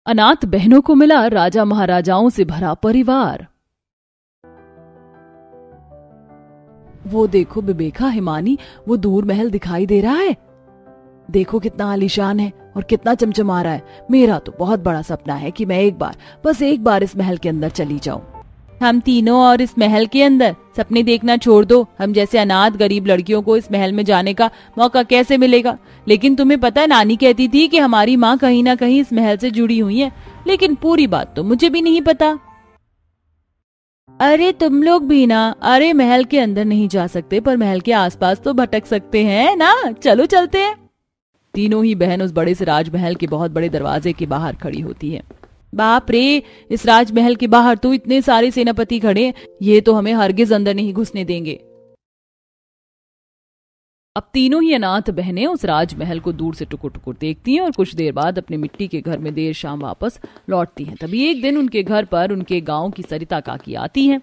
अनाथ बहनों को मिला राजा महाराजाओं से भरा परिवार। वो देखो बिबेका, हिमानी, वो दूर महल दिखाई दे रहा है। देखो कितना आलीशान है और कितना चमचमा रहा है। मेरा तो बहुत बड़ा सपना है कि मैं बस एक बार इस महल के अंदर चली जाऊं। हम तीनों और इस महल के अंदर? सपने देखना छोड़ दो। हम जैसे अनाथ गरीब लड़कियों को इस महल में जाने का मौका कैसे मिलेगा? लेकिन तुम्हें पता है, नानी कहती थी कि हमारी माँ कहीं ना कहीं इस महल से जुड़ी हुई है, लेकिन पूरी बात तो मुझे भी नहीं पता। अरे तुम लोग भी ना, अरे महल के अंदर नहीं जा सकते पर महल के आसपास तो भटक सकते हैं ना। चलो चलते हैं। तीनों ही बहन उस बड़े से राजमहल के बहुत बड़े दरवाजे के बाहर खड़ी होती है। बाप रे, इस राजमहल के बाहर तो इतने सारे सेनापति खड़े हैं, ये तो हमें हरगिज अंदर नहीं घुसने देंगे। अब तीनों ही अनाथ बहनें उस राजमहल को दूर से टुकुर टुकुर देखती हैं और कुछ देर बाद अपने मिट्टी के घर में देर शाम वापस लौटती हैं। तभी एक दिन उनके घर पर उनके गांव की सरिता काकी आती हैं।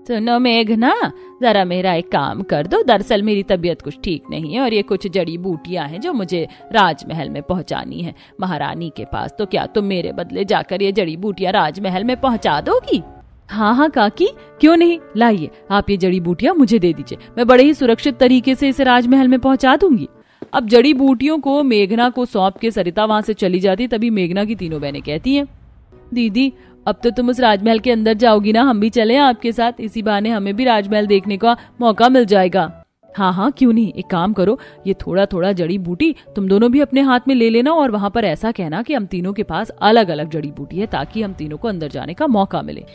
सुनो मेघना, जरा मेरा एक काम कर दो। दरअसल मेरी तबीयत कुछ ठीक नहीं है और ये कुछ जड़ी बूटियां हैं जो मुझे राजमहल में पहुंचानी है महारानी के पास। तो क्या तुम मेरे बदले जाकर ये जड़ी बूटियां राजमहल में पहुंचा दोगी? हाँ हाँ काकी, क्यों नहीं, लाइए आप ये जड़ी बूटियां मुझे दे दीजिए, मैं बड़े ही सुरक्षित तरीके से इसे राजमहल में पहुंचा दूंगी। अब जड़ी बूटियों को मेघना को सौंप के सरिता वहां से चली जाती। तभी मेघना की तीनों बहनें कहती हैं, दीदी अब तो तुम उस राजमहल के अंदर जाओगी ना, हम भी चलें आपके साथ, इसी बहाने हमें भी राजमहल देखने का मौका मिल जाएगा। हाँ हाँ क्यों नहीं, एक काम करो, ये थोड़ा थोड़ा जड़ी बूटी तुम दोनों भी अपने हाथ में ले लेना और वहां पर ऐसा कहना कि हम तीनों के पास अलग अलग जड़ी बूटी है, ताकि हम तीनों को अंदर जाने का मौका मिले।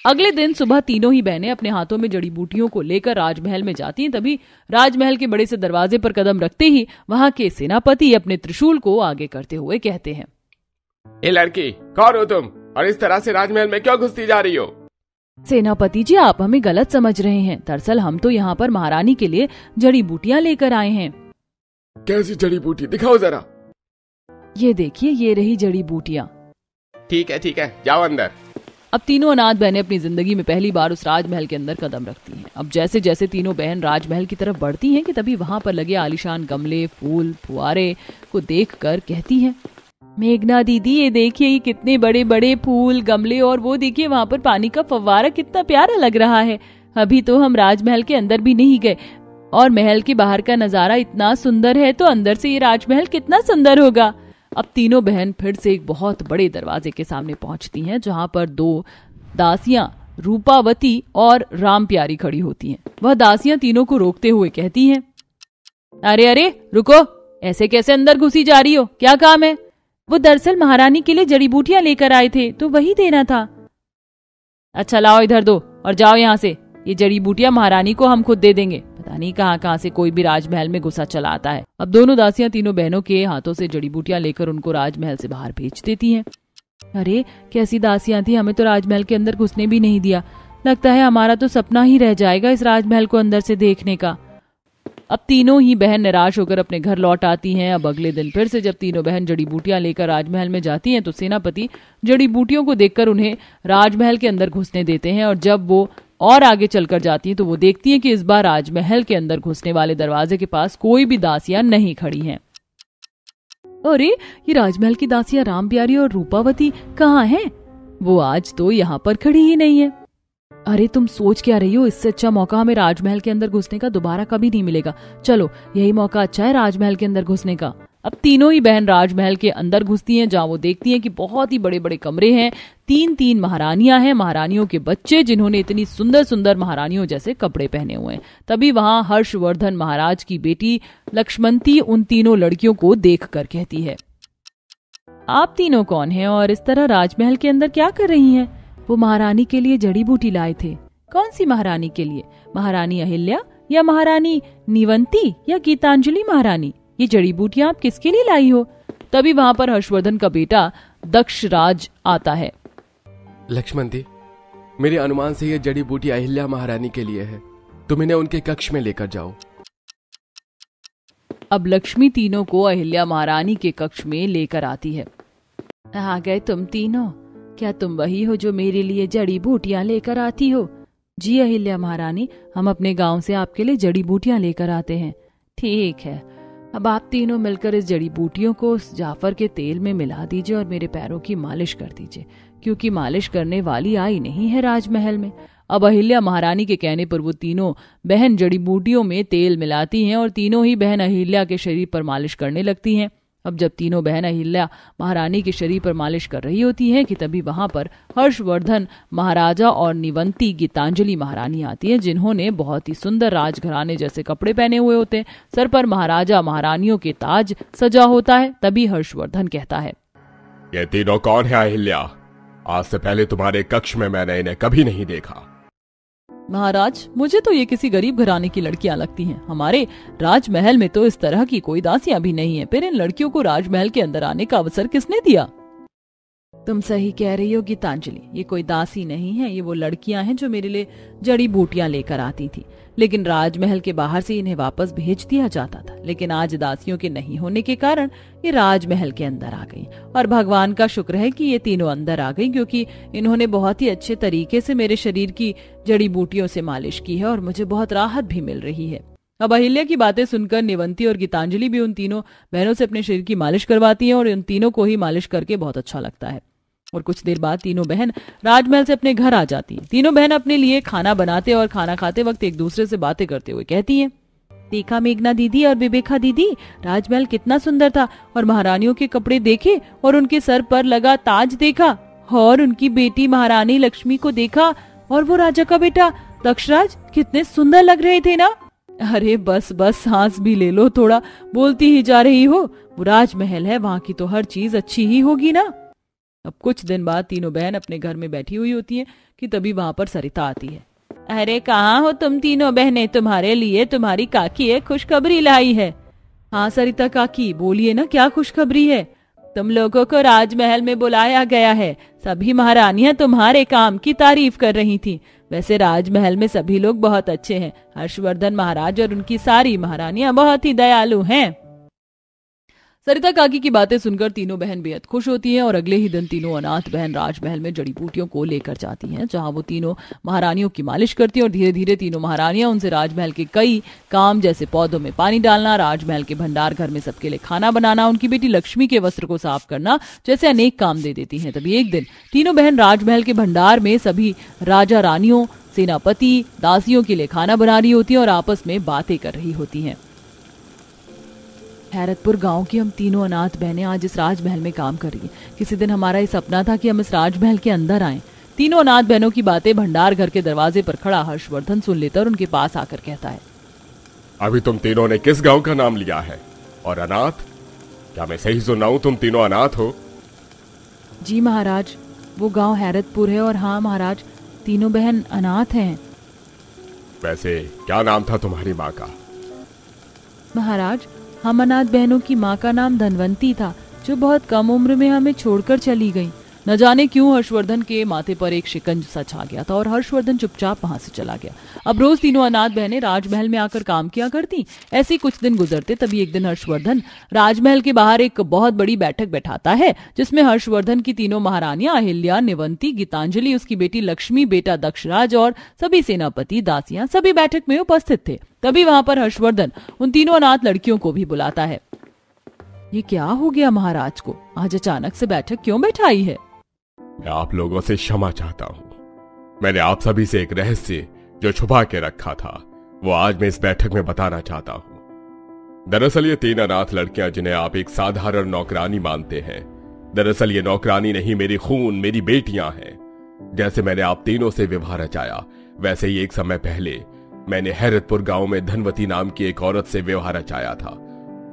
अगले दिन सुबह तीनों ही बहनें अपने हाथों में जड़ी बूटियों को लेकर राजमहल में जाती हैं। तभी राजमहल के बड़े से दरवाजे पर कदम रखते ही वहां के सेनापति अपने त्रिशूल को आगे करते हुए कहते हैं, ए लड़की, कौन हो तुम और इस तरह से राजमहल में क्यों घुसती जा रही हो? सेनापति जी, आप हमें गलत समझ रहे हैं। दरअसल हम तो यहाँ पर महारानी के लिए जड़ी बूटियाँ लेकर आए हैं। कैसी जड़ी बूटी, दिखाओ जरा। ये देखिए, ये रही जड़ी बूटियाँ। ठीक है, जाओ अंदर। अब तीनों अनाथ बहनें अपनी जिंदगी में पहली बार उस राजमहल के अंदर कदम रखती हैं। अब जैसे जैसे तीनों बहन राजमहल की तरफ बढ़ती हैं कि तभी वहां पर लगे आलीशान गमले, फूल, फुआरे को देखकर कहती हैं, मेघना दीदी, ये देखिए, ये कितने बड़े बड़े फूल, गमले, और वो देखिए वहां पर पानी का फव्वारा कितना प्यारा लग रहा है। अभी तो हम राजमहल के अंदर भी नहीं गए और महल के बाहर का नजारा इतना सुंदर है, तो अंदर से ये राजमहल कितना सुंदर होगा। अब तीनों बहन फिर से एक बहुत बड़े दरवाजे के सामने पहुंचती हैं, जहां पर दो दासियां रूपावती और राम प्यारी खड़ी होती हैं। वह दासियां तीनों को रोकते हुए कहती हैं, अरे अरे रुको, ऐसे कैसे अंदर घुसी जा रही हो, क्या काम है? वो दरअसल महारानी के लिए जड़ी बूटियां लेकर आए थे, तो वही देना था। अच्छा लाओ इधर दो और जाओ यहाँ से। ये जड़ी बूटियां महारानी को हम खुद दे देंगे। पता नहीं कहाँ से कोई भी राजमहल में घुसा चला आता है। अब दोनों दासियां तीनों बहनों के हाथों से जड़ी बूटियां लेकर उनको राजमहल से बाहर भेज देती हैं। अरे कैसी दासियां थी, हमें तो राजमहल के अंदर घुसने भी नहीं दिया। लगता है हमारा तो सपना ही रह जाएगा इस राजमहल को अंदर से देखने का। अब तीनों ही बहन निराश होकर अपने घर लौट आती हैं। अब अगले दिन फिर से जब तीनों बहन जड़ी बूटियां लेकर राजमहल में जाती हैं, तो सेनापति जड़ी बूटियों को देखकर उन्हें राजमहल के अंदर घुसने देते हैं। और जब वो और आगे चलकर जाती हैं तो वो देखती हैं कि इस बार राजमहल के अंदर घुसने वाले दरवाजे के पास कोई भी दासियां नहीं खड़ी हैं। अरे ये राजमहल की दासियां राम प्यारी और रूपावती कहाँ हैं? वो आज तो यहाँ पर खड़ी ही नहीं है। अरे तुम सोच क्या रही हो, इससे अच्छा मौका हमें राजमहल के अंदर घुसने का दोबारा कभी नहीं मिलेगा। चलो यही मौका अच्छा है राजमहल के अंदर घुसने का। अब तीनों ही बहन राजमहल के अंदर घुसती हैं, जहाँ वो देखती हैं कि बहुत ही बड़े बड़े कमरे हैं। तीन तीन महारानियां हैं, महारानियों के बच्चे, जिन्होंने इतनी सुंदर सुंदर महारानियों जैसे कपड़े पहने हुए हैं। तभी वहां हर्षवर्धन महाराज की बेटी लक्ष्मणती उन तीनों लड़कियों को देख कर कहती है, आप तीनों कौन हैं और इस तरह राजमहल के अंदर क्या कर रही हैं? वो महारानी के लिए जड़ी बूटी लाए थे। कौन सी महारानी के लिए? महारानी अहिल्या या महारानी नीवंती या गीतांजलि महारानी? ये जड़ी बूटियां आप किसके लिए लाई हो? तभी वहां पर हर्षवर्धन का बेटा दक्षराज आता है। लक्ष्मणती, मेरे अनुमान से ये जड़ी बूटी अहिल्या महारानी के लिए है, तुम इन्हें उनके कक्ष में लेकर जाओ। अब लक्ष्मी तीनों को अहिल्या महारानी के कक्ष में लेकर आती है। आ गए तुम तीनों, क्या तुम वही हो जो मेरे लिए जड़ी बूटियां लेकर आती हो? जी अहिल्या महारानी, हम अपने गांव से आपके लिए जड़ी बूटियां लेकर आते हैं। ठीक है, अब आप तीनों मिलकर इस जड़ी बूटियों को उस जाफर के तेल में मिला दीजिए और मेरे पैरों की मालिश कर दीजिए, क्योंकि मालिश करने वाली आई नहीं है राजमहल में। अब अहिल्या महारानी के कहने पर वो तीनों बहन जड़ी बूटियों में तेल मिलाती हैं और तीनों ही बहन अहिल्या के शरीर पर मालिश करने लगती हैं। अब जब तीनों बहन अहिल्या महारानी के शरीर पर मालिश कर रही होती हैं कि तभी वहां पर हर्षवर्धन महाराजा और निवंती गीतांजलि महारानी आती है, जिन्होंने बहुत ही सुंदर राजघराने जैसे कपड़े पहने हुए होते हैं। सर पर महाराजा महारानियों के ताज सजा होता है। तभी हर्षवर्धन कहता है, ये तीनों कौन है अहिल्या? आज से पहले तुम्हारे कक्ष में मैंने इन्हें कभी नहीं देखा। महाराज, मुझे तो ये किसी गरीब घराने की लड़कियां लगती हैं। हमारे राजमहल में तो इस तरह की कोई दासियां भी नहीं है। फिर इन लड़कियों को राजमहल के अंदर आने का अवसर किसने दिया? तुम सही कह रही हो गीतांजलि, ये कोई दासी नहीं है, ये वो लड़कियां हैं जो मेरे लिए जड़ी बूटियां लेकर आती थी, लेकिन राजमहल के बाहर से इन्हें वापस भेज दिया जाता था। लेकिन आज दासियों के नहीं होने के कारण ये राजमहल के अंदर आ गई, और भगवान का शुक्र है कि ये तीनों अंदर आ गई, क्योंकि इन्होंने बहुत ही अच्छे तरीके से मेरे शरीर की जड़ी बूटियों से मालिश की है और मुझे बहुत राहत भी मिल रही है। अब अहिल्या की बातें सुनकर निवंती और गीतांजलि भी उन तीनों बहनों से अपने शरीर की मालिश करवाती हैं और उन तीनों को ही मालिश करके बहुत अच्छा लगता है। और कुछ देर बाद तीनों बहन राजमहल से अपने घर आ जाती हैं। तीनों बहन अपने लिए खाना बनाते और खाना खाते वक्त एक दूसरे से बातें करते हुए कहती हैं, देखा मेघना दीदी और विवेका दीदी, राजमहल कितना सुंदर था, और महारानियों के कपड़े देखे और उनके सर पर लगा ताज देखा, और उनकी बेटी महारानी लक्ष्मी को देखा, और वो राजा का बेटा दक्षराज कितने सुंदर लग रहे थे ना। अरे बस बस, सांस भी ले लो, थोड़ा बोलती ही जा रही हो। वो राजमहल है, वहां की तो हर चीज अच्छी ही होगी ना। अब कुछ दिन बाद तीनों बहन अपने घर में बैठी हुई होती हैं कि तभी वहां पर सरिता आती है। अरे कहाँ हो तुम तीनों बहनें, तुम्हारे लिए तुम्हारी काकी एक खुशखबरी लाई है। हाँ सरिता काकी, बोलिए ना, क्या खुशखबरी है? तुम लोगों को राजमहल में बुलाया गया है। सभी महारानियां तुम्हारे काम की तारीफ कर रही थी। वैसे राजमहल में सभी लोग बहुत अच्छे हैं। हर्षवर्धन महाराज और उनकी सारी महारानियां बहुत ही दयालु हैं। सरिता काकी की बातें सुनकर तीनों बहन बेहद खुश होती हैं और अगले ही दिन तीनों अनाथ बहन राजमहल में जड़ी बूटियों को लेकर जाती हैं, जहां वो तीनों महारानियों की मालिश करती हैं और धीरे धीरे तीनों महारानियां उनसे राजमहल के कई काम, जैसे पौधों में पानी डालना, राजमहल के भंडार घर में सबके लिए खाना बनाना, उनकी बेटी लक्ष्मी के वस्त्र को साफ करना, जैसे अनेक काम दे देती हैं। तभी एक दिन तीनों बहन राजमहल के भंडार में सभी राजा रानियों, सेनापति, दासियों के लिए खाना बना रही होती हैं और आपस में बातें कर रही होती हैं। हैरतपुर गांव की हम तीनों अनाथ बहनें आज इस राजमहल में काम कर रही हैं। किसी दिन हमारा ये सपना था कि हम इस राजमहल के अंदर आएं। तीनों अनाथ बहनों की बातें भंडार घर के दरवाजे पर खड़ा हर्षवर्धन सुन लेता और उनके पास आकर कहता है, अभी तुम तीनों ने किस गांव का नाम लिया है? और अनाथ? क्या मैं सही सुन रहा हूं, तुम तीनों अनाथ हो? जी महाराज, वो गांव हैरतपुर है और हाँ महाराज, तीनों बहन अनाथ हैं। वैसे क्या नाम था तुम्हारी माँ का? महाराज, हम अनाथ बहनों की माँ का नाम धनवंती था, जो बहुत कम उम्र में हमें छोड़कर चली गई। न जाने क्यों हर्षवर्धन के माथे पर एक शिकंज सा छा गया था और हर्षवर्धन चुपचाप वहां से चला गया। अब रोज तीनों अनाथ बहनें राजमहल में आकर काम किया करती। ऐसे कुछ दिन गुजरते, तभी एक दिन हर्षवर्धन राजमहल के बाहर एक बहुत बड़ी बैठक बैठाता है, जिसमें हर्षवर्धन की तीनों महारानियां अहिल्या, निवंती, गीतांजलि, उसकी बेटी लक्ष्मी, बेटा दक्षराज और सभी सेनापति, दासियां सभी बैठक में उपस्थित थे। तभी वहां पर हर्षवर्धन उन तीनों अनाथ लड़कियों को भी बुलाता है। ये क्या हो गया महाराज को, आज अचानक से बैठक क्यों बैठाई है? मैं आप लोगों से क्षमा चाहता हूँ। मैंने आप सभी से एक रहस्य जो छुपा के रखा था, वो आज मैं इस बैठक में बताना चाहता हूँ। दरअसल ये तीन अनाथ लड़कियां जिन्हें आप एक साधारण नौकरानी मानते हैं, दरअसल ये नौकरानी नहीं, मेरी खून, मेरी बेटियां हैं। जैसे मैंने आप तीनों से विवाह रचाया, वैसे ही एक समय पहले मैंने हैरतपुर गांव में धनवती नाम की एक औरत से विवाह रचाया था,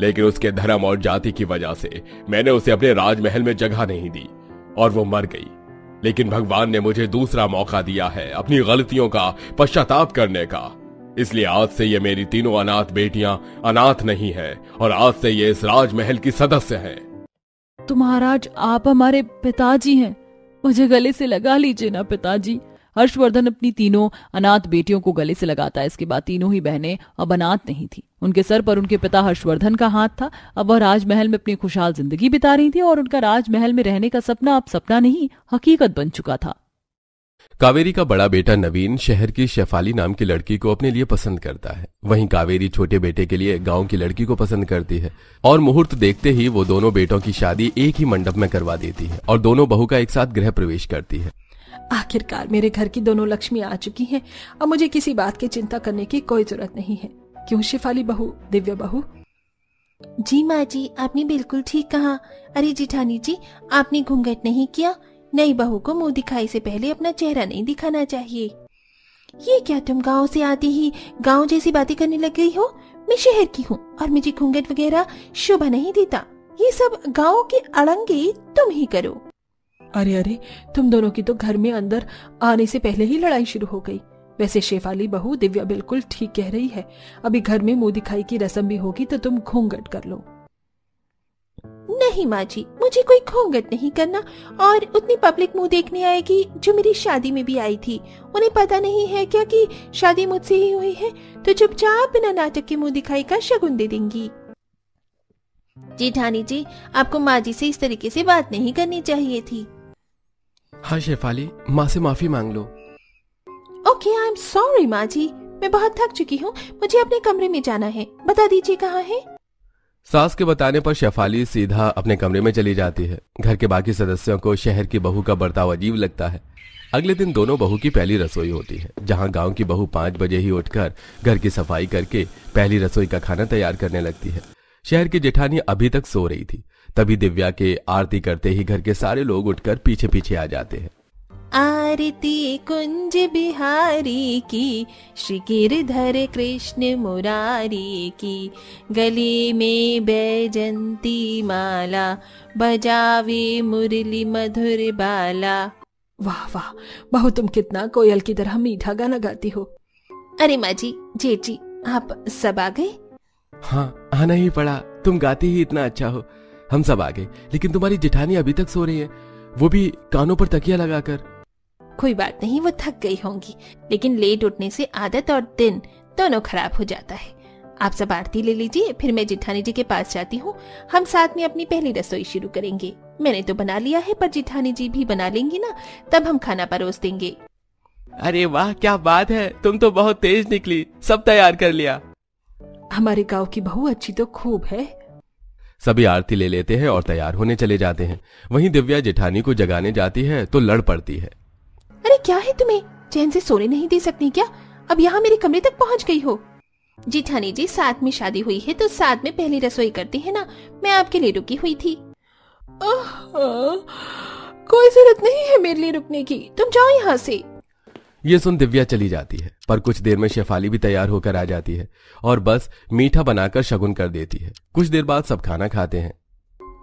लेकिन उसके धर्म और जाति की वजह से मैंने उसे अपने राजमहल में जगह नहीं दी और वो मर गई। लेकिन भगवान ने मुझे दूसरा मौका दिया है अपनी गलतियों का पश्चाताप करने का। इसलिए आज से ये मेरी तीनों अनाथ बेटियां अनाथ नहीं है और आज से ये इस राजमहल की सदस्य हैं। तो महाराज, आप हमारे पिताजी हैं, मुझे गले से लगा लीजिए ना पिताजी। हर्षवर्धन अपनी तीनों अनाथ बेटियों को गले से लगाता है। इसके बाद तीनों ही बहनें अब अनाथ नहीं थी। उनके सर पर उनके पिता हर्षवर्धन का हाथ था। अब वह राजमहल में अपनी खुशहाल जिंदगी बिता रही थी और उनका राजमहल में रहने का सपना अब सपना नहीं, हकीकत बन चुका था। कावेरी का बड़ा बेटा नवीन शहर की शेफाली नाम की लड़की को अपने लिए पसंद करता है। वहीं कावेरी छोटे बेटे के लिए गांव की लड़की को पसंद करती है और मुहूर्त देखते ही वो दोनों बेटों की शादी एक ही मंडप में करवा देती है और दोनों बहू का एक साथ गृह प्रवेश करती है। आखिरकार मेरे घर की दोनों लक्ष्मी आ चुकी हैं। अब मुझे किसी बात की चिंता करने की कोई जरूरत नहीं है। क्यों शेफाली बहू, दिव्या बहू? जी माँ जी, आपने बिल्कुल ठीक कहा। अरे जेठानी जी, आपने घूंघट नहीं किया। नई बहू को मुंह दिखाई से पहले अपना चेहरा नहीं दिखाना चाहिए। ये क्या तुम गांव से आते ही गांव जैसी बातें करने लग गई हो? मैं शहर की हूँ और मुझे घूंघट वगैरह शोभा नहीं देता। ये सब गांव के अड़ंगे तुम ही करो। अरे अरे, तुम दोनों की तो घर में अंदर आने से पहले ही लड़ाई शुरू हो गई। वैसे शेफाली बहू, दिव्या बिल्कुल ठीक कह रही है। अभी घर में मुंह दिखाई की रस्म भी होगी तो तुम घूंघट कर लो। नहीं माँ जी, मुझे कोई घूंघट नहीं करना। और उतनी पब्लिक मुंह देखने आएगी जो मेरी शादी में भी आई थी। उन्हें पता नहीं है क्या कि शादी मुझसे ही हुई है? तो चुपचाप बिना नाटक के मुंह दिखाई का शगुन दे देंगी। जेठानी जी, आपको माँ जी से इस तरीके से बात नहीं करनी चाहिए थी। हाँ शेफाली, माँ से माफी मांग लो। ओके, आई एम सॉरी माँ जी। मैं बहुत थक चुकी हूँ, मुझे अपने कमरे में जाना है। बता दीजिए कहाँ है? सास के बताने पर शेफाली सीधा अपने कमरे में चली जाती है। घर के बाकी सदस्यों को शहर की बहू का बर्ताव अजीब लगता है। अगले दिन दोनों बहू की पहली रसोई होती है, जहां गांव की बहू 5 बजे ही उठकर घर की सफाई करके पहली रसोई का खाना तैयार करने लगती है। शहर की जेठानी अभी तक सो रही थी। तभी दिव्या के आरती करते ही घर के सारे लोग उठकर पीछे पीछे आ जाते हैं। आरती कुंज बिहारी की, श्री गिरधर कृष्ण मुरारी की, गले में बैजंती माला, बजावे मुरली मधुर बाला। वाह वाह बहू, तुम कितना कोयल की तरह मीठा गाना गाती हो। अरे माँ जी, जेठ जी, आप सब आ गए? हाँ, आना ही पड़ा। तुम गाती ही इतना अच्छा हो। हम सब आ गए, लेकिन तुम्हारी जेठानी अभी तक सो रही है, वो भी कानों पर तकिया लगाकर। कोई बात नहीं, वो थक गई होंगी, लेकिन लेट उठने से आदत और दिन दोनों खराब हो जाता है। आप सब आरती ले लीजिए, फिर मैं जेठानी जी के पास जाती हूँ। हम साथ में अपनी पहली रसोई शुरू करेंगे। मैंने तो बना लिया है, पर जेठानी जी भी बना लेंगी ना, तब हम खाना परोस देंगे। अरे वाह, क्या बात है, तुम तो बहुत तेज निकली। सब तैयार कर लिया। हमारे गांव की बहू अच्छी तो खूब है। सभी आरती ले लेते हैं और तैयार होने चले जाते हैं। वहीं दिव्या जेठानी को जगाने जाती है तो लड़ पड़ती है। अरे क्या है तुम्हें, चैन से सोने नहीं दे सकती क्या? अब यहाँ मेरे कमरे तक पहुँच गई हो। जेठानी जी, साथ में शादी हुई है तो साथ में पहली रसोई करते हैं ना। मैं आपके लिए रुकी हुई थी। कोई जरूरत नहीं है मेरे लिए रुकने की, तुम जाओ यहाँ से। ये सुन दिव्या चली जाती है, पर कुछ देर में शेफाली भी तैयार होकर आ जाती है और बस मीठा बनाकर शगुन कर देती है। कुछ देर बाद सब खाना खाते हैं।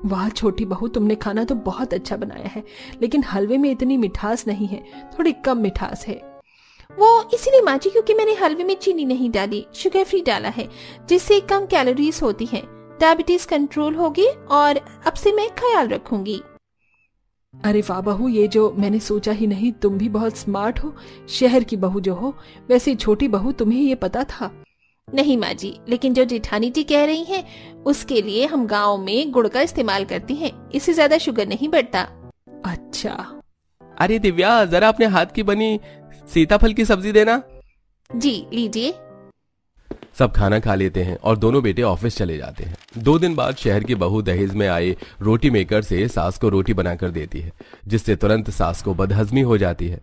वाह छोटी बहू, तुमने खाना तो बहुत अच्छा बनाया है, लेकिन हलवे में इतनी मिठास नहीं है, थोड़ी कम मिठास है। वो इसीलिए माँ जी, क्योंकि मैंने हलवे में चीनी नहीं डाली, शुगर फ्री डाला है, जिससे कम कैलोरीज होती हैं। डायबिटीज कंट्रोल होगी और अब से मैं ख्याल रखूंगी। अरे वाह बहू, ये जो मैंने सोचा ही नहीं, तुम भी बहुत स्मार्ट हो। शहर की बहू जो हो, वैसे छोटी बहू तुम्हें ये पता था? नहीं माँ जी, लेकिन जो जेठानी जी कह रही हैं, उसके लिए हम गांव में गुड़ का इस्तेमाल करती हैं। इससे ज्यादा शुगर नहीं बढ़ता। अच्छा। अरे दिव्या, जरा अपने हाथ की बनी सीताफल की सब्जी देना। जी लीजिए। सब खाना खा लेते हैं और दोनों बेटे ऑफिस चले जाते हैं। 2 दिन बाद शहर की बहू दहेज में आए रोटी मेकर से सास को रोटी बनाकर देती है, जिससे तुरंत सास को बदहजमी हो जाती है।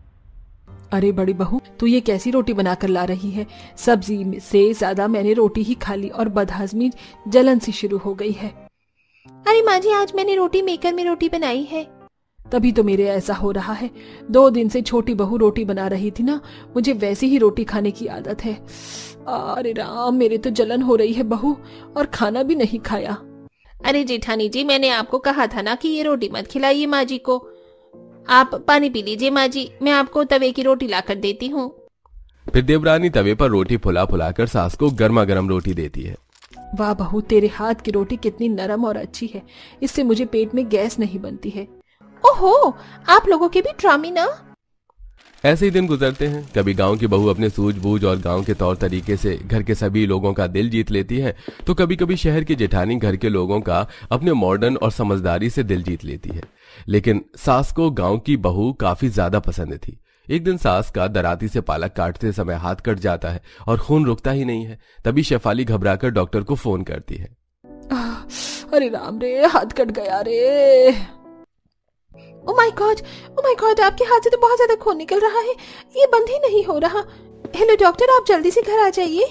अरे बड़ी बहू, तू ये कैसी रोटी बनाकर ला रही है? सब्जी से ज्यादा मैंने रोटी ही खा ली और बदहजमी जलन सी शुरू हो गई है। अरे माँ जी, आज मैंने रोटी मेकर में रोटी बनाई है। तभी तो मेरे ऐसा हो रहा है। 2 दिन से छोटी बहू रोटी बना रही थी ना, मुझे वैसी ही रोटी खाने की आदत है। अरे राम, मेरे तो जलन हो रही है बहू, और खाना भी नहीं खाया। अरे जेठानी जी, मैंने आपको कहा था ना कि ये रोटी मत खिलाइए माँ जी को। आप पानी पी लीजिए माँ जी, मैं आपको तवे की रोटी लाकर देती हूँ। फिर देवरानी तवे पर रोटी फुला फुलाकर सास को गर्मा गर्म रोटी देती है। वाह बहू, तेरे हाथ की रोटी कितनी नरम और अच्छी है, इससे मुझे पेट में गैस नहीं बनती है। ओहो, आप लोगों के भी ड्रामे ना। ऐसे ही दिन गुजरते हैं। कभी गांव की बहू अपने सूझबूझ और गांव के तौर तरीके से घर के सभी लोगों का दिल जीत लेती है, तो कभी कभी शहर की जेठानी घर के लोगों का अपने मॉडर्न और समझदारी से दिल जीत लेती है। लेकिन सास को गांव की बहू काफी ज्यादा पसंद थी, एक दिन सास का दराती से पालक काटते समय हाथ कट जाता है और खून रुकता ही नहीं है। तभी शेफाली घबराकर डॉक्टर को फोन करती है। अरे राम रे, हाथ कट गया रे। ओ माय गॉड, आपके हाथ से तो बहुत ज्यादा खून निकल रहा है, ये बंद ही नहीं हो रहा। हेलो डॉक्टर, आप जल्दी से घर आ जाइए।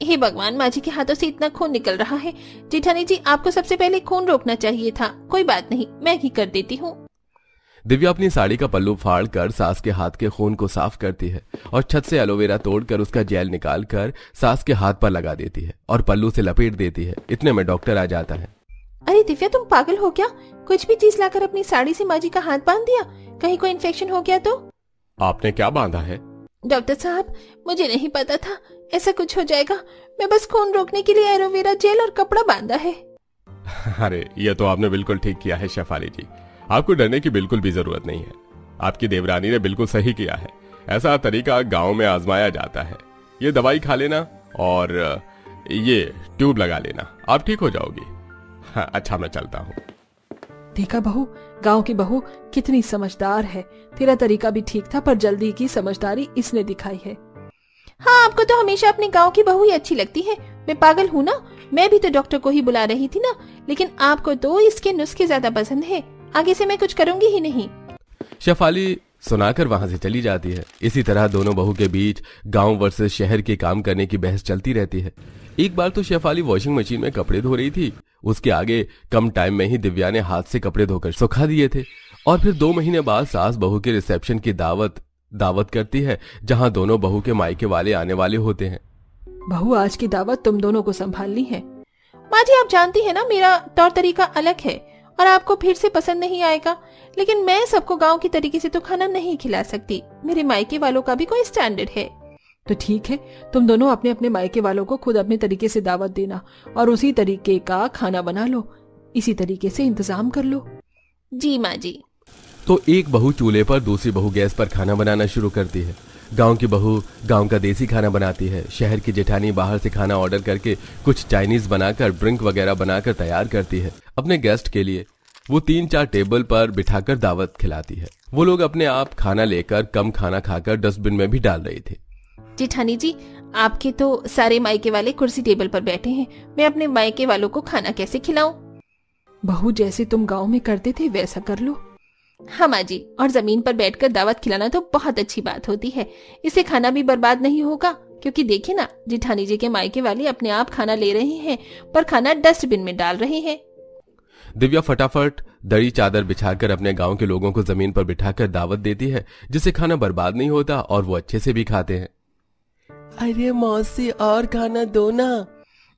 हे भगवान, माँ जी के हाथों से इतना खून निकल रहा है। जेठानी जी, आपको सबसे पहले खून रोकना चाहिए था। कोई बात नहीं, मैं ही कर देती हूँ। दिव्या अपनी साड़ी का पल्लू फाड़ कर सास के हाथ के खून को साफ करती है और छत से एलोवेरा तोड़कर उसका जेल निकाल कर सास के हाथ पर लगा देती है और पल्लू से लपेट देती है। इतने में डॉक्टर आ जाता है। अरे दिव्या, तुम पागल हो क्या? कुछ भी चीज लाकर अपनी साड़ी से माँ जी का हाथ बांध दिया, कहीं कोई इन्फेक्शन हो गया तो? आपने क्या बांधा है? डॉक्टर साहब, मुझे नहीं पता था ऐसा कुछ हो जाएगा। मैं बस खून रोकने के लिए एलोवेरा जेल और कपड़ा बांधा है। अरे ये तो आपने बिल्कुल ठीक किया है शेफाली जी, आपको डरने की बिल्कुल भी जरूरत नहीं है। आपकी देवरानी ने बिल्कुल सही किया है। ऐसा तरीका गांव में आजमाया जाता है। ये दवाई खा लेना और ये ट्यूब लगा लेना, आप ठीक हो जाओगी। हाँ, अच्छा मैं चलता हूँ। देखा बहू, गांव की बहू कितनी समझदार है। तेरा तरीका भी ठीक था, पर जल्दी की समझदारी इसने दिखाई है। हाँ, आपको तो हमेशा अपने गांव की बहू ही अच्छी लगती है। मैं पागल हूँ ना? मैं भी तो डॉक्टर को ही बुला रही थी ना, लेकिन आपको तो इसके नुस्खे ज्यादा पसंद है। आगे से मैं कुछ करूंगी ही नहीं। शेफाली सुनाकर वहां से चली जाती है। इसी तरह दोनों बहू के बीच गांव वर्सेस शहर के काम करने की बहस चलती रहती है। एक बार तो शेफाली वॉशिंग मशीन में कपड़े धो रही थी। उसके आगे कम टाइम में ही दिव्या ने हाथ से कपड़े धोकर सुखा दिए थे। और फिर 2 महीने बाद सास बहू के रिसेप्शन की दावत करती है, जहां दोनों बहू के मायके वाले आने वाले होते हैं। बहू, आज की दावत तुम दोनों को संभालनी है। माँ जी, आप जानती है ना, मेरा तौर तरीका अलग है और आपको फिर से पसंद नहीं आएगा, लेकिन मैं सबको गांव की तरीके से तो खाना नहीं खिला सकती। मेरे मायके वालों का भी कोई स्टैंडर्ड है। तो ठीक है, तुम दोनों अपने अपने मायके वालों को खुद अपने तरीके से दावत देना और उसी तरीके का खाना बना लो। इसी तरीके से इंतजाम कर लो। जी माँ जी। तो एक बहू चूल्हे पर, दूसरी बहू गैस पर खाना बनाना शुरू करती है। गांव की बहू गांव का देसी खाना बनाती है। शहर की जेठानी बाहर से खाना ऑर्डर करके कुछ चाइनीज बनाकर ड्रिंक वगैरह बनाकर तैयार करती है अपने गेस्ट के लिए। वो 3-4 टेबल पर बिठाकर दावत खिलाती है। वो लोग अपने आप खाना लेकर कम खाना खाकर डस्टबिन में भी डाल रहे थे। जेठानी जी, आपके तो सारे मायके वाले कुर्सी टेबल पर बैठे हैं, मैं अपने मायके वालों को खाना कैसे खिलाऊं? बहू, जैसे तुम गांव में करते थे वैसा कर लो। हाँ माँ जी, और जमीन पर बैठकर दावत खिलाना तो बहुत अच्छी बात होती है। इससे खाना भी बर्बाद नहीं होगा, क्योंकि देखिए ना, जेठानी जी के मायके वाले अपने आप खाना ले रहे हैं पर खाना डस्टबिन में डाल रहे हैं। दिव्या फटाफट दरी चादर बिछाकर अपने गांव के लोगों को जमीन पर बिठाकर दावत देती है, जिससे खाना बर्बाद नहीं होता और वो अच्छे से भी खाते हैं। अरे मौसी, और खाना दो ना।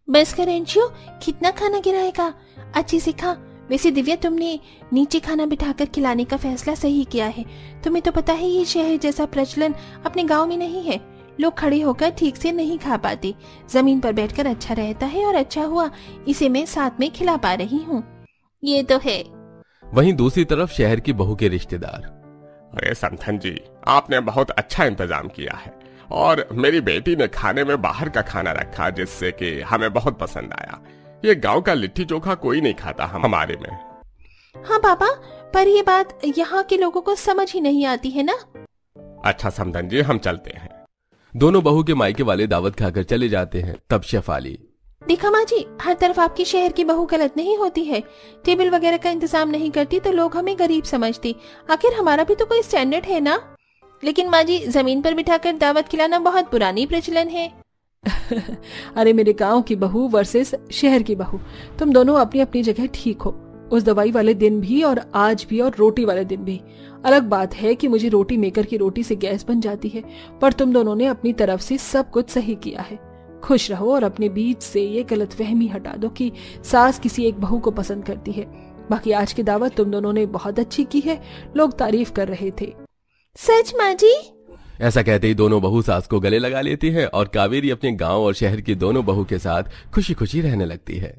बस कर अंशु, कितना खाना गिराएगा? अच्छे से खा। वैसे दिव्या, तुमने नीचे खाना बिठाकर खिलाने का फैसला सही किया है। तुम्हें तो पता है ये शहर जैसा प्रचलन अपने गांव में नहीं है। लोग खड़े होकर ठीक से नहीं खा पाते। जमीन पर बैठकर अच्छा रहता है और अच्छा हुआ इसे मैं साथ में खिला पा रही हूँ। ये तो है। वहीं दूसरी तरफ शहर की बहू के रिश्तेदार। अरे संथन जी, आपने बहुत अच्छा इंतजाम किया है और मेरी बेटी ने खाने में बाहर का खाना रखा, जिससे कि हमें बहुत पसंद आया। ये गांव का लिट्टी चोखा कोई नहीं खाता हमारे में। हाँ पापा, पर ये बात यहाँ के लोगों को समझ ही नहीं आती है ना। अच्छा समधन जी, हम चलते हैं। दोनों बहू के मायके वाले दावत खाकर चले जाते हैं। तब शेफाली, देखा माँ जी, हर तरफ आपकी शहर की बहू गलत नहीं होती है। टेबल वगैरह का इंतजाम नहीं करती तो लोग हमें गरीब समझते। आखिर हमारा भी तो कोई स्टैंडर्ड है ना। लेकिन माँ जी, जमीन पर बिठाकर दावत खिलाना बहुत पुरानी प्रचलन है। अरे मेरे गांव की बहू वर्सेस शहर की बहू, तुम दोनों अपनी अपनी जगह ठीक हो। उस दवाई वाले दिन भी और आज भी और रोटी वाले दिन भी। अलग बात है कि मुझे रोटी मेकर की रोटी से गैस बन जाती है, पर तुम दोनों ने अपनी तरफ से सब कुछ सही किया है। खुश रहो और अपने बीच से ये गलतफहमी हटा दो कि सास किसी एक बहू को पसंद करती है। बाकी आज की दावत तुम दोनों ने बहुत अच्छी की है, लोग तारीफ कर रहे थे। सच माँ जी? ऐसा कहते ही दोनों बहू सास को गले लगा लेती है और कावेरी अपने गांव और शहर की दोनों बहू के साथ खुशी खुशी रहने लगती है।